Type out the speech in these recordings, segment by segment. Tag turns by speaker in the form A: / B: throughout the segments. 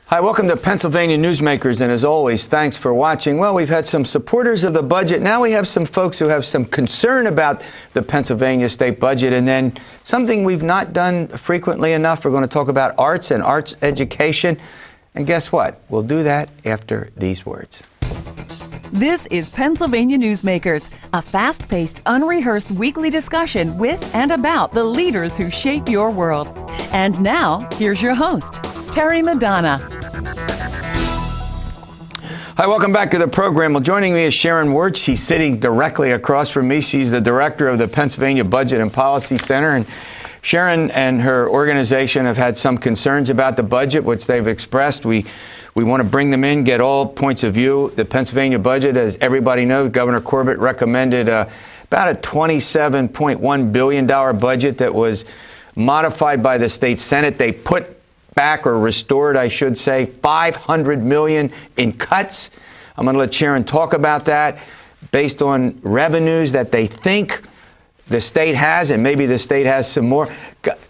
A: Hi, welcome to Pennsylvania Newsmakers, and as always, thanks for watching. Well, we've had some supporters of the budget. Now we have some folks who have some concern about the Pennsylvania state budget, and then something we've not done frequently enough. We're going to talk about arts and arts education. And guess what? We'll do that after these words.
B: This is Pennsylvania Newsmakers, a fast-paced, unrehearsed weekly discussion with and about the leaders who shape your world. And now, here's your host, Terry Madonna.
A: Hi, welcome back to the program. Well, joining me is Sharon Ward. She's sitting directly across from me. She's the director of the Pennsylvania Budget and Policy Center. And Sharon and her organization have had some concerns about the budget, which they've expressed. We want to bring them in, get all points of view. The Pennsylvania budget, as everybody knows, Governor Corbett recommended about a $27.1 billion budget that was modified by the state Senate. They put back, or restored, I should say, $500 million in cuts. I'm going to let Sharon talk about that based on revenues that they think the state has, and maybe the state has some more.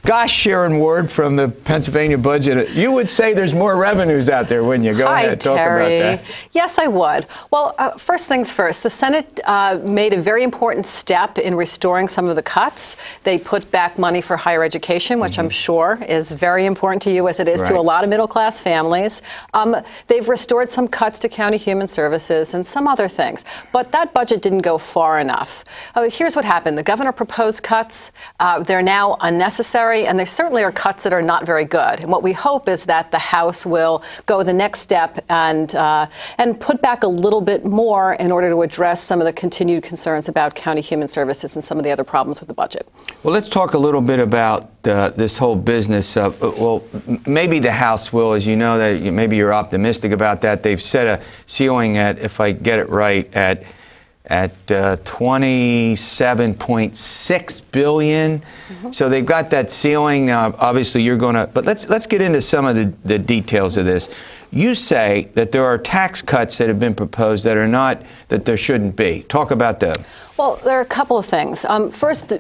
A: Gosh, Sharon Ward from the Pennsylvania budget, you would say there's more revenues out there, wouldn't you? Go ahead, talk about that.
C: Yes, I would. Well, first things first, the Senate made a very important step in restoring some of the cuts. They put back money for higher education, which I'm sure is very important to you, as it is to a lot of middle-class families. They've restored some cuts to county human services and some other things. But that budget didn't go far enough. Here's what happened. The governor proposed cuts. They're now unnecessary, and there certainly are cuts that are not very good. And what we hope is that the House will go the next step and put back a little bit more in order to address some of the continued concerns about county human services and some of the other problems with the budget.
A: Well, let's talk a little bit about this whole business. Well, maybe the House will, as you know, that maybe you're optimistic about that. They've set a ceiling at, if I get it right, at $27.6 billion. So they've got that ceiling. Obviously, you're going to, but let's get into some of the details of this. You say that there are tax cuts that have been proposed that are not, that there shouldn't be. Talk about them.
C: Well, there are a couple of things. First,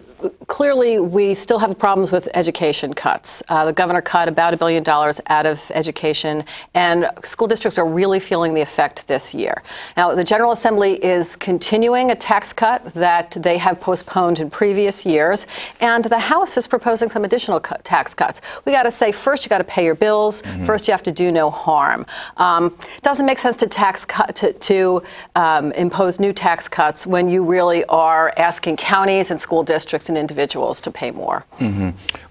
C: clearly, we still have problems with education cuts. The governor cut about $1 billion out of education, and school districts are really feeling the effect this year. Now, the General Assembly is continuing a tax cut that they have postponed in previous years, and the House is proposing some additional tax cuts. We got to say, first, you got to pay your bills. First, you have to do no harm. It doesn't make sense to impose new tax cuts when you really are asking counties and school districts and individuals to pay more.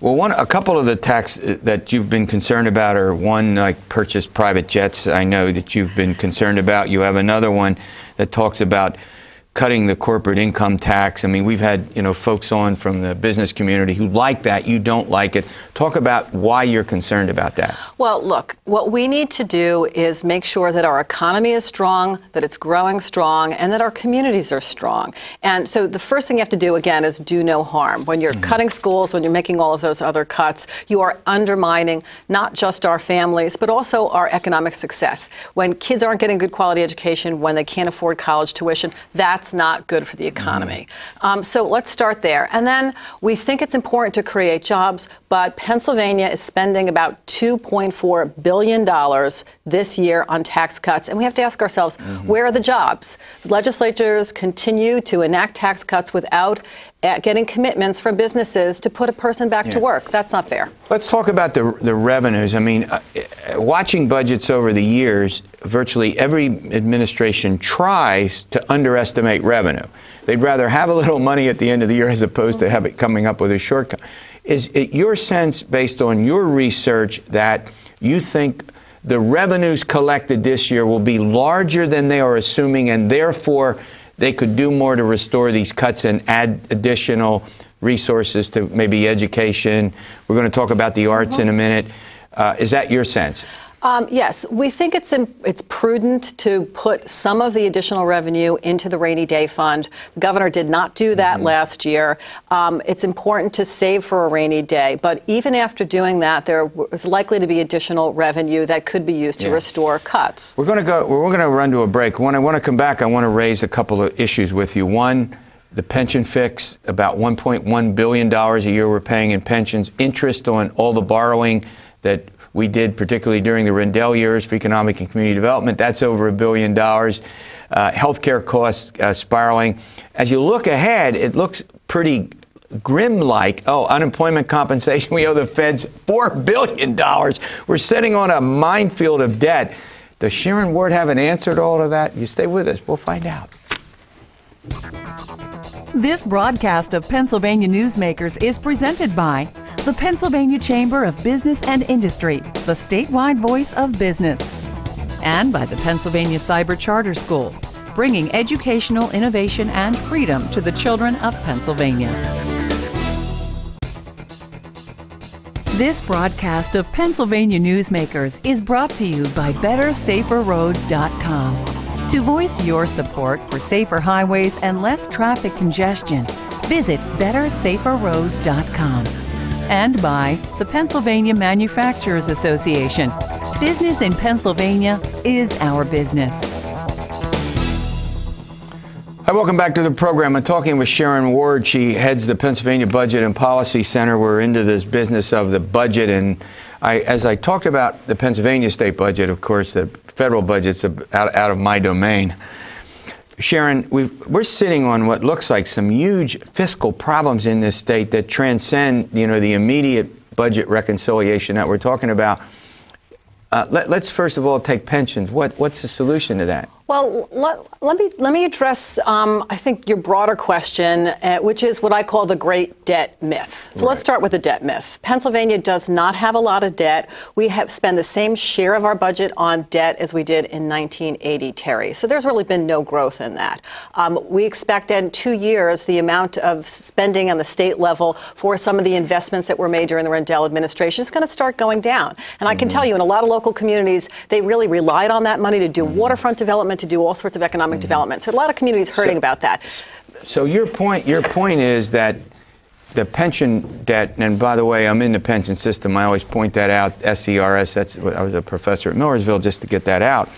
C: Well,
A: a couple of the tax that you've been concerned about are, one, like purchase private jets. I know that you've been concerned about. You have another one that talks about cutting the corporate income tax. I mean, we've had, folks on from the business community who like that. You don't like it. Talk about why you're concerned about that. Well,
C: look, what we need to do is make sure that our economy is strong, that it's growing strong, and that our communities are strong. And so the first thing you have to do, again, is do no harm. When you're cutting schools, when you're making all of those other cuts, you are undermining not just our families, but also our economic success. When kids aren't getting good quality education, when they can't afford college tuition, that's not good for the economy. So let's start there. And then we think it's important to create jobs, but Pennsylvania is spending about $2.4 billion this year on tax cuts. And we have to ask ourselves, where are the jobs? Legislatures continue to enact tax cuts without getting commitments from businesses to put a person back to work. That's not fair.
A: Let's talk about the revenues. I mean, watching budgets over the years, virtually every administration tries to underestimate revenue. They'd rather have a little money at the end of the year as opposed to have it coming up with a shortcut. Is it your sense, based on your research, that you think the revenues collected this year will be larger than they are assuming, and therefore they could do more to restore these cuts and add additional resources to maybe education? We're going to talk about the arts in a minute. Is that your sense?
C: Yes, we think it's prudent to put some of the additional revenue into the rainy day fund. The governor did not do that last year. It's important to save for a rainy day, but even after doing that, there is likely to be additional revenue that could be used to restore cuts. We're
A: going to run to a break. When I want to come back, I want to raise a couple of issues with you. One, the pension fix, about $1.1 billion a year we're paying in pensions, interest on all the borrowing that we did, particularly during the Rendell years for economic and community development. That's over $1 billion. Healthcare costs spiraling. As you look ahead, it looks pretty grim-like. Oh, unemployment compensation, we owe the feds $4 billion. We're sitting on a minefield of debt. Does Sharon Ward have an answer to all of that? You stay with us. We'll find out.
B: This broadcast of Pennsylvania Newsmakers is presented by the Pennsylvania Chamber of Business and Industry, the statewide voice of business, and by the Pennsylvania Cyber Charter School, bringing educational innovation and freedom to the children of Pennsylvania. This broadcast of Pennsylvania Newsmakers is brought to you by BetterSaferRoads.com. To voice your support for safer highways and less traffic congestion, visit BetterSaferRoads.com. And by the Pennsylvania Manufacturers Association. Business in Pennsylvania is our business.
A: Hi, welcome back to the program. I'm talking with Sharon Ward. She heads the Pennsylvania Budget and Policy Center. We're into this business of the budget, and as I talked about the Pennsylvania state budget, of course, the federal budget's out of my domain. Sharon, we're sitting on what looks like some huge fiscal problems in this state that transcend, the immediate budget reconciliation that we're talking about. Let's first of all take pensions. What's the solution to that?
C: Well, let me address, I think, your broader question, which is what I call the great debt myth. So Let's start with the debt myth. Pennsylvania does not have a lot of debt. We have spent the same share of our budget on debt as we did in 1980, Terry. So there's really been no growth in that. We expect in 2 years the amount of spending on the state level for some of the investments that were made during the Rendell administration is going to start going down. And I can tell you, in a lot of local communities, they really relied on that money to do waterfront development, to do all sorts of economic development. So a lot of communities hurting about that.
A: So your point is that the pension debt, and by the way, I'm in the pension system. I always point that out. SERS. I was a professor at Millersville just to get that out.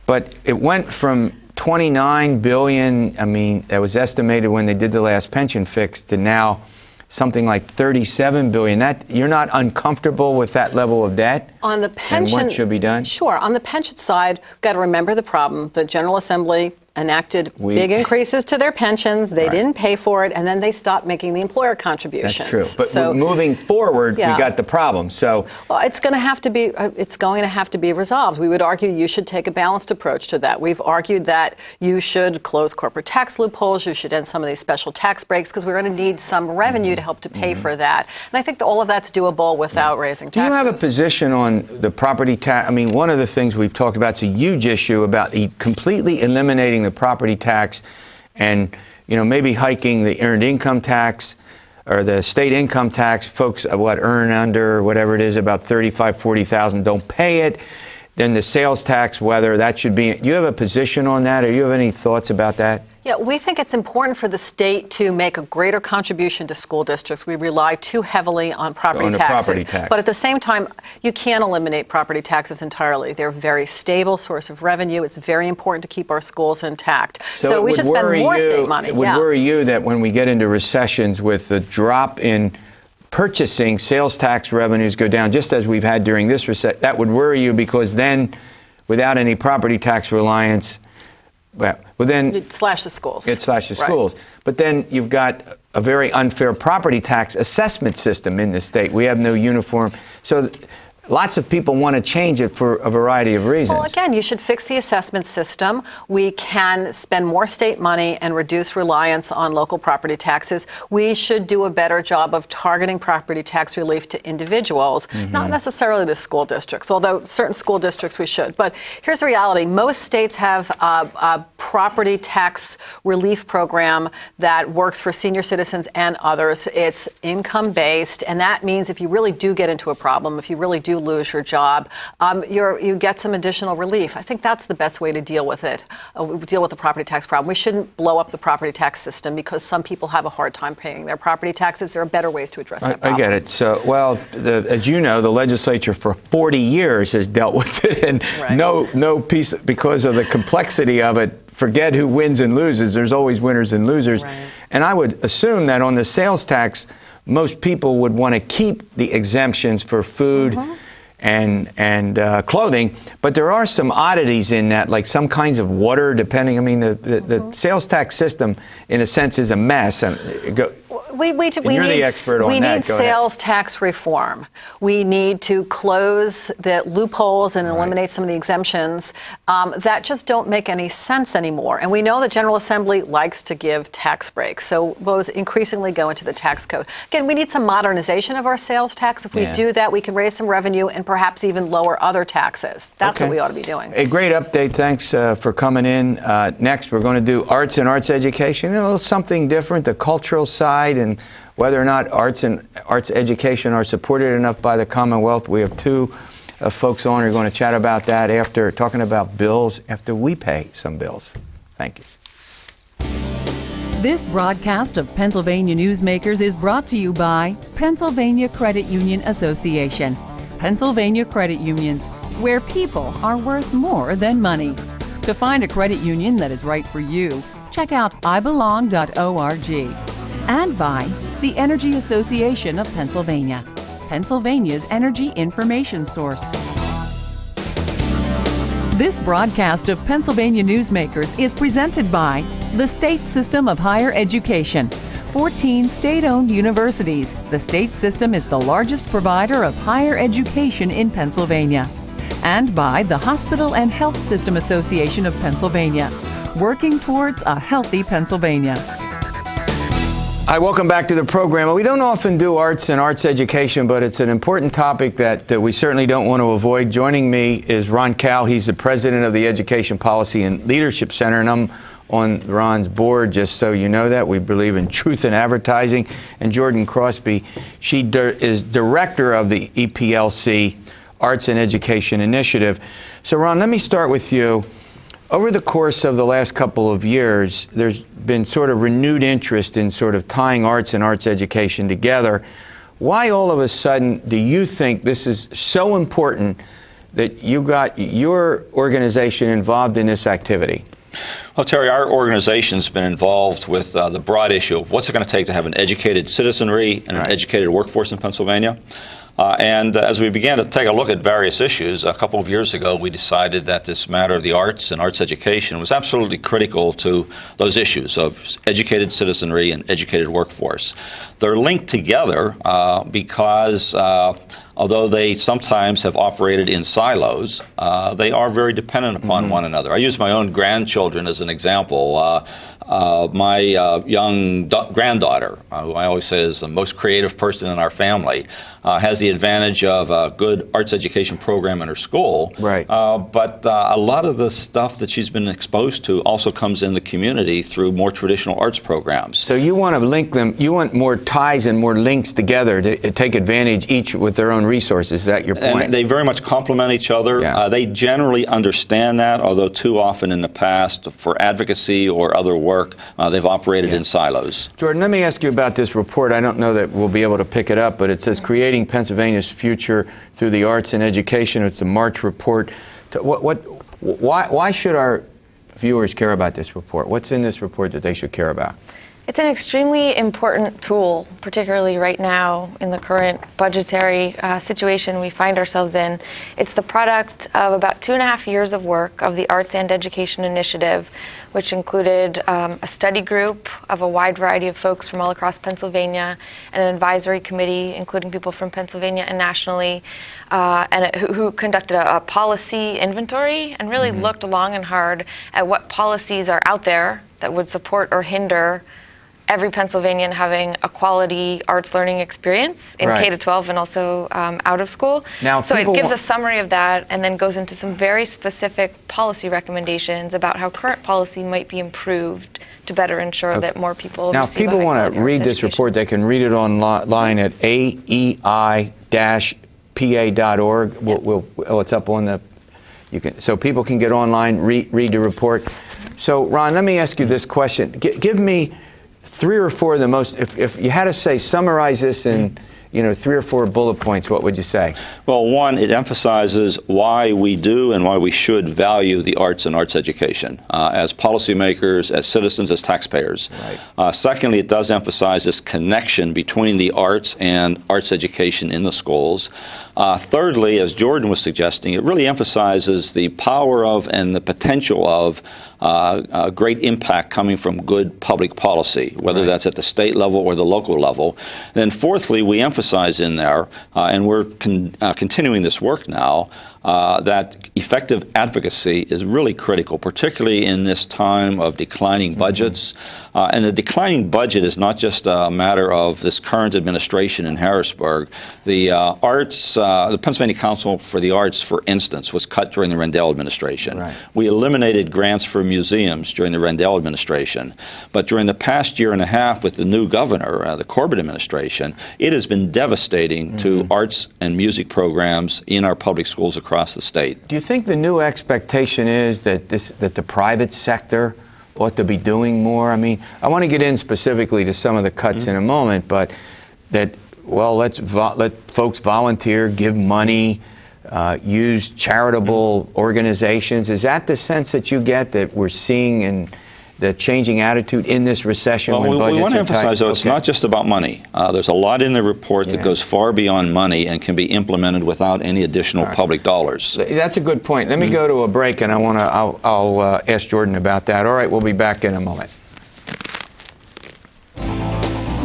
A: But it went from $29 billion. I mean, that was estimated when they did the last pension fix, to now something like $37 billion. You're not uncomfortable with that level of debt?
C: On the pension,
A: and what should be done?
C: Sure. On the pension side, we've got to remember the problem. The General Assembly enacted big increases to their pensions. They didn't pay for it, and then they stopped making the employer contributions.
A: That's true. But moving forward, we got the problem. So,
C: well, it's going to have to be resolved. We would argue you should take a balanced approach to that. We've argued that you should close corporate tax loopholes. You should end some of these special tax breaks, because we're going to need some revenue to help to pay for that. And I think that all of that's doable without raising taxes.
A: Do you have a position on the property tax? I mean, one of the things we've talked about, it's a huge issue about completely eliminating the property tax, and maybe hiking the earned income tax or the state income tax. Folks earn under, whatever it is, about $35,000, $40,000 don't pay it. Then the sales tax, whether that should be. Do you have a position on that, or you have any thoughts about that?
C: Yeah, we think it's important for the state to make a greater contribution to school districts. We rely too heavily on property taxes. But at the same time, you can't eliminate property taxes entirely. They're a very stable source of revenue. It's very important to keep our schools intact. So we should spend more state money.
A: It would worry you that when we get into recessions with the drop in purchasing, sales tax revenues go down, just as we've had during this recession. That would worry you, because then, without any property tax reliance, well, then
C: it slashes schools.
A: It slashes schools. But then you've got a very unfair property tax assessment system in the state. We have no uniform. So lots of people want to change it for a variety of reasons.
C: Well, again, you should fix the assessment system. We can spend more state money and reduce reliance on local property taxes. We should do a better job of targeting property tax relief to individuals, not necessarily the school districts, although certain school districts we should. But here's the reality. Most states have a property tax relief program that works for senior citizens and others. It's income-based, and that means if you really do get into a problem, if you really do lose your job, you get some additional relief. I think that's the best way to deal with it, deal with the property tax problem. We shouldn't blow up the property tax system because some people have a hard time paying their property taxes. There are better ways to address that problem.
A: I get it. So, well, as you know, the legislature for 40 years has dealt with it, and no piece, because of the complexity of it, forget who wins and loses. There's always winners and losers. And I would assume that on the sales tax, most people would want to keep the exemptions for food and clothing, but there are some oddities in that, like some kinds of water, depending. I mean, the sales tax system, in a sense, is a mess.
C: You're the expert on that. We need sales tax reform. We need to close the loopholes and eliminate some of the exemptions that just don't make any sense anymore. And we know the General Assembly likes to give tax breaks, so those increasingly go into the tax code. Again, we need some modernization of our sales tax. If we do that, we can raise some revenue and perhaps even lower other taxes. That's what we ought to be doing. A great update. Thanks for coming in. Next, we're going to do arts and arts education. A little something different, the cultural side, and whether or not arts and arts education are supported enough by the Commonwealth. We have two folks on who are going to chat about that after talking about bills, after we pay some bills. Thank you.
B: This broadcast of Pennsylvania Newsmakers is brought to you by Pennsylvania Credit Union Association. Pennsylvania Credit Unions, where people are worth more than money. To find a credit union that is right for you, check out ibelong.org. And by the Energy Association of Pennsylvania, Pennsylvania's energy information source. This broadcast of Pennsylvania Newsmakers is presented by the State System of Higher Education. 14 state-owned universities. The state system is the largest provider of higher education in Pennsylvania. And by the Hospital and Health System Association of Pennsylvania, working towards a healthy Pennsylvania.
A: Hi, welcome back to the program. We don't often do arts and arts education, but it's an important topic that we certainly don't want to avoid. Joining me is Ron Cowell. He's the president of the Education Policy and Leadership Center, and I'm on Ron's board, just so you know that. We believe in truth in advertising. And Jordan Crosby, she is director of the EPLC Arts and Education Initiative. So, Ron, let me start with you. Over the course of the last couple of years, there's been sort of renewed interest in sort of tying arts and arts education together. Why all of a sudden do you think this is so important that you got your organization involved in this activity?
D: Well, Terry, our organization's been involved with the broad issue of what's it going to take to have an educated citizenry and an educated workforce in Pennsylvania. And as we began to take a look at various issues, a couple of years ago we decided that this matter of the arts and arts education was absolutely critical to those issues of educated citizenry and educated workforce. They're linked together because although they sometimes have operated in silos, they are very dependent upon one another. I use my own grandchildren as an example. My young granddaughter, who I always say is the most creative person in our family, has the advantage of a good arts education program in her school. Right. But a lot of the stuff that she's been exposed to also comes in the community through more traditional arts programs. So you want to link them, you want more ties and more links together to take advantage each with their own resources. Is that your point? And they very much complement each other. Yeah. They generally understand that, although too often in the past for advocacy or other work, they've operated in silos. Jordan, let me ask you about this report. I don't know that we'll be able to pick it up, but it says Creating Pennsylvania's Future Through the Arts and Education. It's a March report. Why should our viewers care about this report? What's in this report that they should care about?
E: It's an extremely important tool, particularly right now in the current budgetary situation we find ourselves in. It's the product of about 2.5 years of work of the Arts and Education Initiative, which included a study group of a wide variety of folks from all across Pennsylvania and an advisory committee, including people from Pennsylvania and nationally, who conducted a policy inventory and really looked long and hard at what policies are out there that would support or hinder every Pennsylvanian having a quality arts learning experience in K-12 and also out of school. Now, so it gives a summary of that and then goes into some very specific policy recommendations about how current policy might be improved to better ensure that more people receive a high quality arts education. Now, if people want to read this report, they can read it online at aei-pa.org. It's up on the... so people can get online, read the report. So, Ron, let me ask you this question. Give me 3 or 4 of the most, if you had to say, summarize this in
A: you know, 3 or 4 bullet points, what would you say?
D: Well, one, it emphasizes why we do and why we should value the arts and arts education as policymakers, as citizens, as taxpayers. Right. Secondly, it does emphasize this connection between the arts and arts education in the schools. Thirdly, as Jordan was suggesting, it really emphasizes the power of and the potential of a great impact coming from good public policy, whether that's at the state level or the local level. And then fourthly, we emphasize in there, and we're continuing this work now, that effective advocacy is really critical, particularly in this time of declining budgets. And the declining budget is not just a matter of this current administration in Harrisburg. The arts, the Pennsylvania Council for the Arts, for instance, was cut during the Rendell administration. Right. We eliminated grants for museums during the Rendell administration. But during the past year and a half with the new governor, the Corbett administration, it has been devastating to arts and music programs in our public schools across the state.
A: Do you think the new expectation is that the private sector ought to be doing more? I mean, I want to get in specifically to some of the cuts in a moment, but that, well, let folks volunteer, give money, use charitable organizations. Is that the sense that you get, that we're seeing in the changing attitude in this recession?
D: Well,
A: when budgets
D: we want to emphasize, though,
A: it's
D: it's not just about money. There's a lot in the report that goes far beyond money and can be implemented without any additional public dollars.
A: That's a good point. Let me go to a break, and I'll ask Jordan about that. All right, we'll be back in a moment.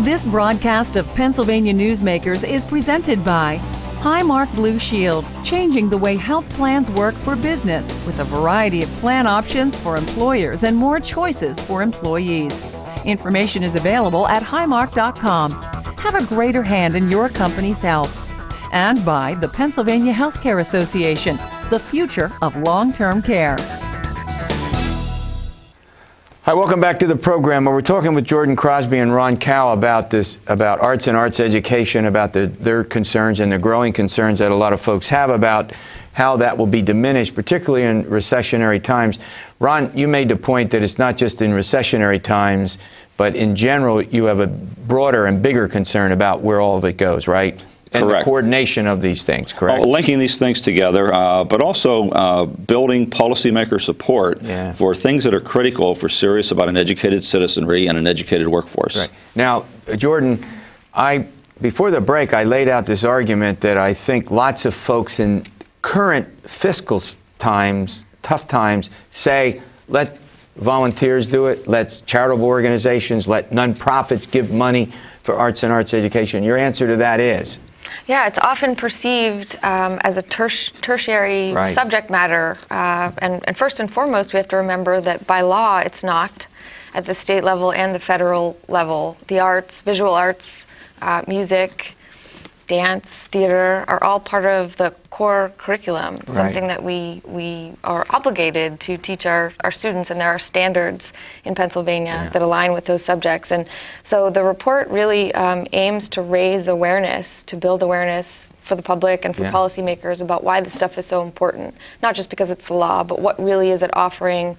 B: This broadcast of Pennsylvania Newsmakers is presented by Highmark Blue Shield, changing the way health plans work for business with a variety of plan options for employers and more choices for employees. Information is available at highmark.com. Have a greater hand in your company's health. And by the Pennsylvania Healthcare Association, the future of long-term care.
A: Hi, welcome back to the program. We're talking with Jordan Crosby and Ron Cowell about arts and arts education, about their concerns and the growing concerns that a lot of folks have about how that will be diminished, particularly in recessionary times. Ron, you made the point that it's not just in recessionary times, but in general, you have a broader and bigger concern about where all of it goes, right? And
D: correct.
A: The coordination of these things, correct?
D: Well, linking these things together, but also building policymaker support for things that are critical if we're serious about an educated citizenry and an educated workforce.
A: Right. Now, Jordan, before the break, I laid out this argument that I think lots of folks in current fiscal times, tough times, say, let volunteers do it, let charitable organizations, let nonprofits give money for arts and arts education. Your answer to that is?
E: Yeah, it's often perceived as a tertiary subject matter. And first and foremost, we have to remember that by law, it's not. At the state level and the federal level, the arts, visual arts, music, dance, theater are all part of the core curriculum, something that we are obligated to teach our students, and there are standards in Pennsylvania that align with those subjects. And so the report really aims to raise awareness, to build awareness for the public and for policymakers about why this stuff is so important, not just because it's the law, but what really is it offering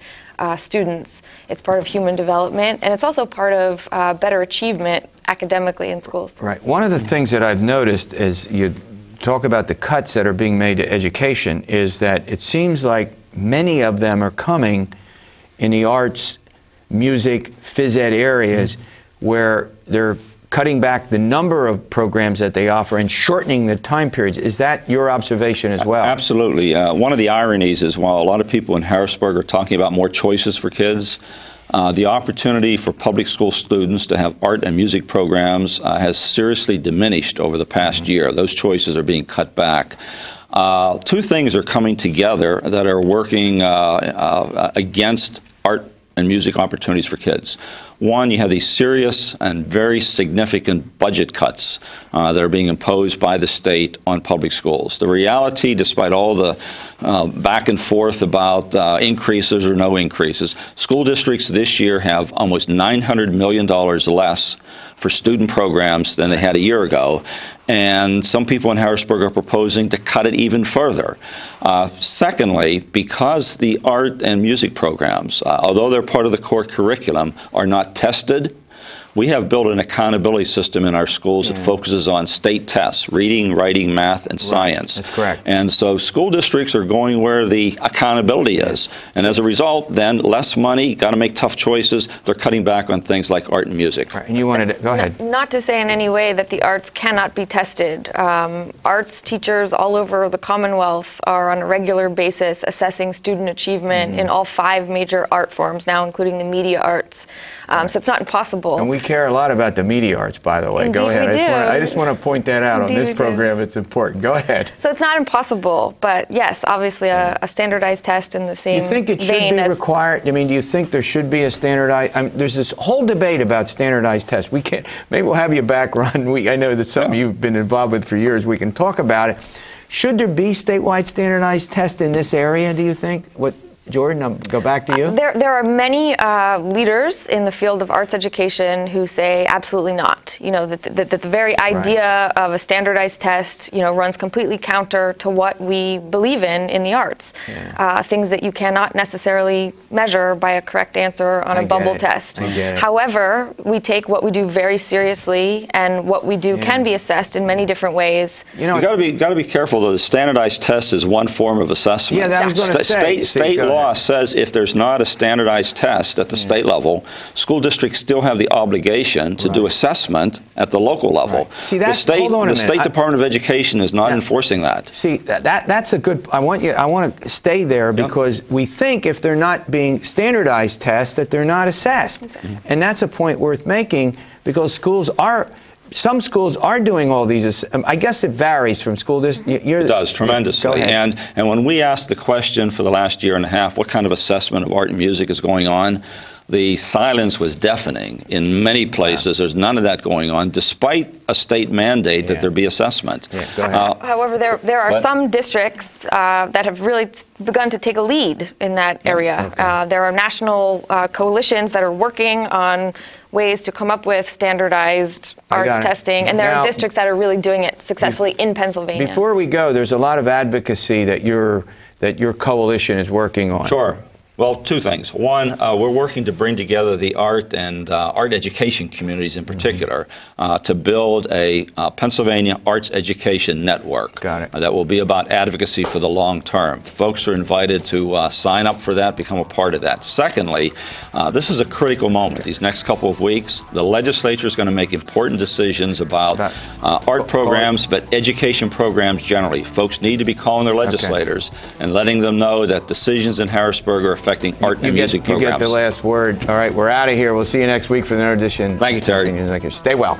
E: students. It's part of human development, and it's also part of better achievement academically in schools.
A: Right. One of the things that I've noticed as you talk about the cuts that are being made to education is that it seems like many of them are coming in the arts, music, phys ed areas where they're cutting back the number of programs that they offer and shortening the time periods. Is that your observation as well? Absolutely.
D: One of the ironies is while a lot of people in Harrisburg are talking about more choices for kids, the opportunity for public school students to have art and music programs has seriously diminished over the past year. Those choices are being cut back. Two things are coming together that are working against art and music opportunities for kids. One, you have these serious and very significant budget cuts that are being imposed by the state on public schools. The reality, despite all the back and forth about increases or no increases, school districts this year have almost $900 million less for student programs than they had a year ago, and some people in Harrisburg are proposing to cut it even further. Secondly, because the art and music programs, although they're part of the core curriculum, are not tested, we have built an accountability system in our schools that focuses on state tests, reading, writing, math, and science.
A: That's correct.
D: And so school districts are going where the accountability is. And as a result, then, less money, got to make tough choices. They're cutting back on things like art and music.
A: Right. And you wanted to, go ahead.
E: Not to say in any way that the arts cannot be tested. Arts teachers all over the Commonwealth are on a regular basis assessing student achievement in all 5 major art forms, now including the media arts. So it's not impossible.
A: And we care a lot about the media arts, by the way.
E: Indeed,
A: go ahead.
E: we do.
A: I just want to point that out
E: Indeed,
A: on this program. It's important. Go ahead.
E: So it's not impossible, but yes, obviously a standardized test in the same
A: You think it should be required? I mean, do you think there should be a standardized? There's this whole debate about standardized tests. We can't. Maybe we'll have you back, Ron. I know that's something you've been involved with for years. We can talk about it. Should there be statewide standardized tests in this area? Do you think? What? Jordan, I'll go back to you.
E: There are many leaders in the field of arts education who say absolutely not. You know, that the very idea of a standardized test, you know, runs completely counter to what we believe in the arts. Yeah. Things that you cannot necessarily measure by a correct answer on a bubble test. However, we take what we do very seriously, and what we do can be assessed in many different ways.
D: You know, you got to be careful though. The standardized test is one form of assessment.
A: Yeah, that was going to say.
D: State law says if there's not a standardized test at the state level, school districts still have the obligation to do assessment at the local level.
A: See, that's,
D: the State Department of Education is not enforcing that.
A: See, that's a good. I want to stay there because we think if they're not being standardized tests that they're not assessed, and that's a point worth making because schools are. Some schools are doing all these. I guess it varies from school district.
D: It does, tremendously. And when we asked the question for the last year and a half, what kind of assessment of art and music is going on, the silence was deafening. In many places, there's none of that going on, despite a state mandate that there be assessment.
E: However, there are some districts that have really begun to take a lead in that area. There are national coalitions that are working on ways to come up with standardized arts testing, and there are districts that are really doing it successfully in Pennsylvania.
A: Before we go, there's a lot of advocacy that your coalition is working on.
D: Sure. Well, 2 things. One, we're working to bring together the art and art education communities in particular to build a Pennsylvania arts education network.
A: Got it.
D: That will be about advocacy for the long term. Folks are invited to sign up for that, become a part of that. Secondly, this is a critical moment. These next couple of weeks, the legislature is going to make important decisions about art programs, but education programs generally. Folks need to be calling their legislators and letting them know that decisions in Harrisburg are affecting art and music programs.
A: You get the last word. All right, we're out of here. We'll see you next week for another edition.
D: Thank you, Terry.
A: Stay well.